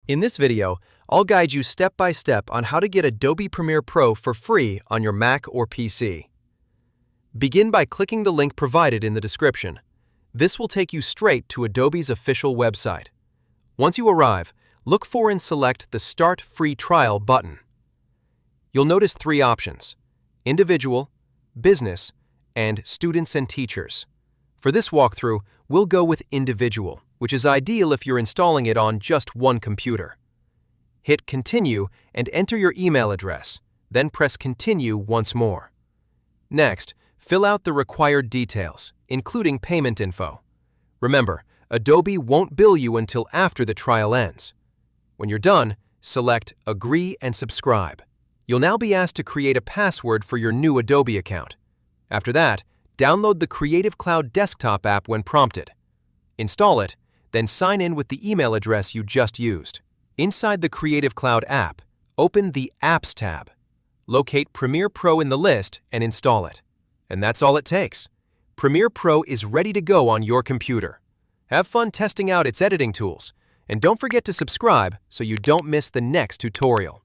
In this video, I'll guide you step by step on how to get Adobe Premiere Pro for free on your Mac or PC. Begin by clicking the link provided in the description. This will take you straight to Adobe's official website. Once you arrive, look for and select the Start Free Trial button. You'll notice three options: Individual, Business, and Students and Teachers. For this walkthrough, we'll go with Individual, which is ideal if you're installing it on just one computer. Hit Continue and enter your email address, then press Continue once more. Next, fill out the required details, including payment info. Remember, Adobe won't bill you until after the trial ends. When you're done, select Agree and Subscribe. You'll now be asked to create a password for your new Adobe account. After that, download the Creative Cloud desktop app when prompted. Install it, then sign in with the email address you just used. Inside the Creative Cloud app, open the Apps tab. Locate Premiere Pro in the list and install it. And that's all it takes. Premiere Pro is ready to go on your computer. Have fun testing out its editing tools, and don't forget to subscribe so you don't miss the next tutorial.